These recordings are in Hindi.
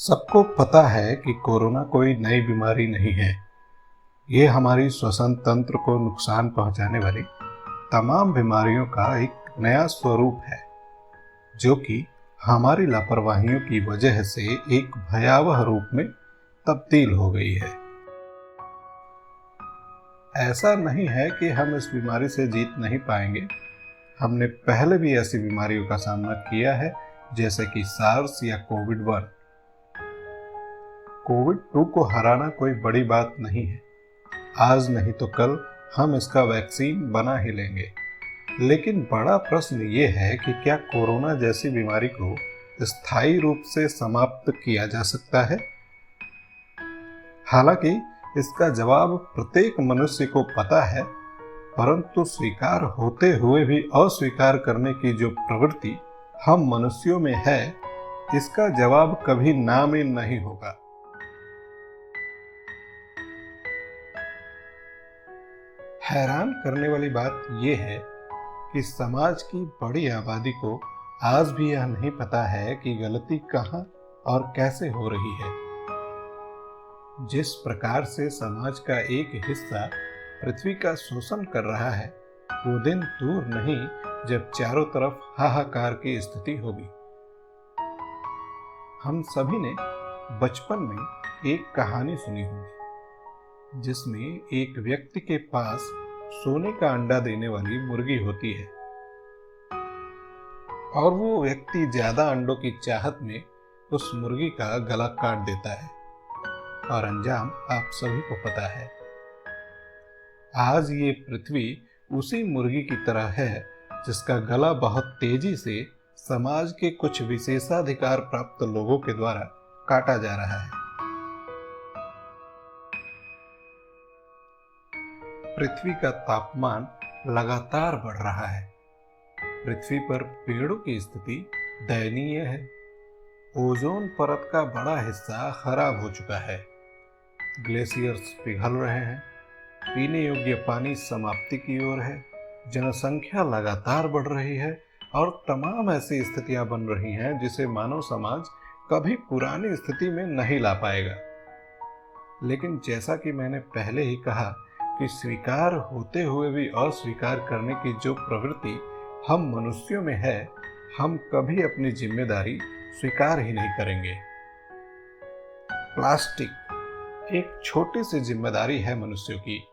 सबको पता है कि कोरोना कोई नई बीमारी नहीं है। ये हमारी श्वसन तंत्र को नुकसान पहुंचाने वाली तमाम बीमारियों का एक नया स्वरूप है, जो कि हमारी लापरवाहियों की वजह से एक भयावह रूप में तब्दील हो गई है। ऐसा नहीं है कि हम इस बीमारी से जीत नहीं पाएंगे। हमने पहले भी ऐसी बीमारियों का सामना किया है, जैसे कि सार्स या कोविड-1। कोविड-2 को हराना कोई बड़ी बात नहीं है। आज नहीं तो कल हम इसका वैक्सीन बना ही लेंगे। लेकिन बड़ा प्रश्न ये है कि क्या कोरोना जैसी बीमारी को स्थायी रूप से समाप्त किया जा सकता है? हालांकि इसका जवाब प्रत्येक मनुष्य को पता है, परंतु स्वीकार होते हुए भी अस्वीकार करने की जो प्रवृत्ति हम मनुष्यों में है, इसका जवाब कभी ना में नहीं होगा। हैरान करने वाली बात यह है कि समाज की बड़ी आबादी को आज भी यह नहीं पता है कि गलती कहां और कैसे हो रही है। जिस प्रकार से समाज का एक हिस्सा पृथ्वी का शोषण कर रहा है, वो दिन दूर नहीं जब चारों तरफ हाहाकार की स्थिति होगी। हम सभी ने बचपन में एक कहानी सुनी होगी, जिसमें एक व्यक्ति के पास सोने का अंडा देने वाली मुर्गी होती है और वो व्यक्ति ज्यादा अंडों की चाहत में उस मुर्गी का गला काट देता है और अंजाम आप सभी को पता है। आज ये पृथ्वी उसी मुर्गी की तरह है, जिसका गला बहुत तेजी से समाज के कुछ विशेषाधिकार प्राप्त लोगों के द्वारा काटा जा रहा है। पृथ्वी का तापमान लगातार बढ़ रहा है। पृथ्वी पर पेड़ों की स्थिति दयनीय है। ओजोन परत का बड़ा हिस्सा खराब हो चुका है। ग्लेशियर्स पिघल रहे हैं। पीने योग्य पानी समाप्ति की ओर है। जनसंख्या लगातार बढ़ रही है और तमाम ऐसी स्थितियां बन रही हैं जिसे मानव समाज कभी पुरानी स्थिति में नहीं ला पाएगा। लेकिन जैसा कि मैंने पहले ही कहा कि स्वीकार होते हुए भी अस्वीकार करने की जो प्रवृत्ति हम मनुष्यों में है, हम कभी अपनी जिम्मेदारी स्वीकार ही नहीं करेंगे। प्लास्टिक एक छोटी सी जिम्मेदारी है मनुष्यों की।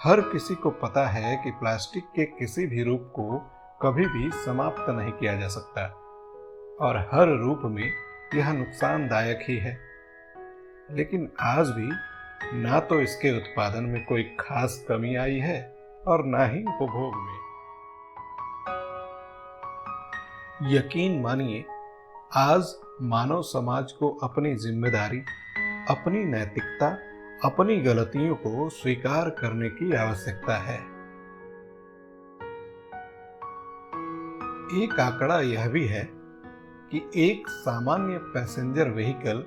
हर किसी को पता है कि प्लास्टिक के किसी भी रूप को कभी भी समाप्त नहीं किया जा सकता और हर रूप में यह नुकसानदायक ही है। लेकिन आज भी ना तो इसके उत्पादन में कोई खास कमी आई है और ना ही उपभोग में। यकीन मानिए, आज मानव समाज को अपनी जिम्मेदारी, अपनी नैतिकता, अपनी गलतियों को स्वीकार करने की आवश्यकता है। एक आंकड़ा यह भी है कि एक सामान्य पैसेंजर व्हीकल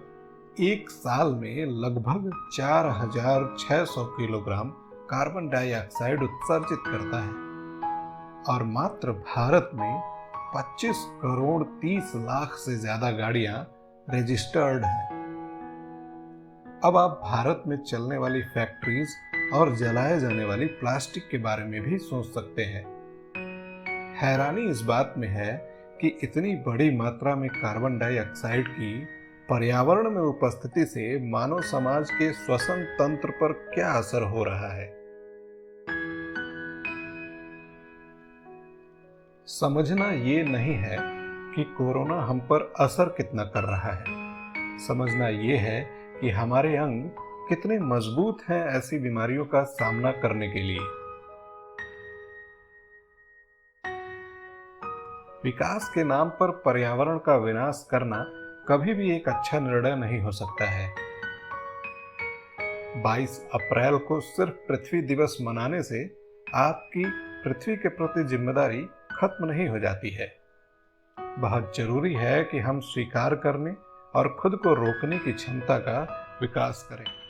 एक साल में लगभग 4600 किलोग्राम कार्बन डाइऑक्साइड उत्सर्जित करता है और मात्र भारत में 25 करोड़ 30 लाख से ज्यादा गाड़ियां रजिस्टर्ड हैं। अब आप भारत में चलने वाली फैक्ट्रीज और जलाए जाने वाली प्लास्टिक के बारे में भी सोच सकते हैं। हैरानी इस बात में है कि इतनी बड़ी मात्रा में कार्बन डाइऑक्साइड की पर्यावरण में उपस्थिति से मानव समाज के श्वसन तंत्र पर क्या असर हो रहा है। समझना ये नहीं है कि कोरोना हम पर असर कितना कर रहा है। समझना ये है कि हमारे अंग कितने मजबूत हैं ऐसी बीमारियों का सामना करने के लिए। विकास के नाम पर पर्यावरण का विनाश करना कभी भी एक अच्छा निर्णय नहीं हो सकता है। 22 अप्रैल को सिर्फ पृथ्वी दिवस मनाने से आपकी पृथ्वी के प्रति जिम्मेदारी खत्म नहीं हो जाती है। बहुत जरूरी है कि हम स्वीकार करने और खुद को रोकने की क्षमता का विकास करें।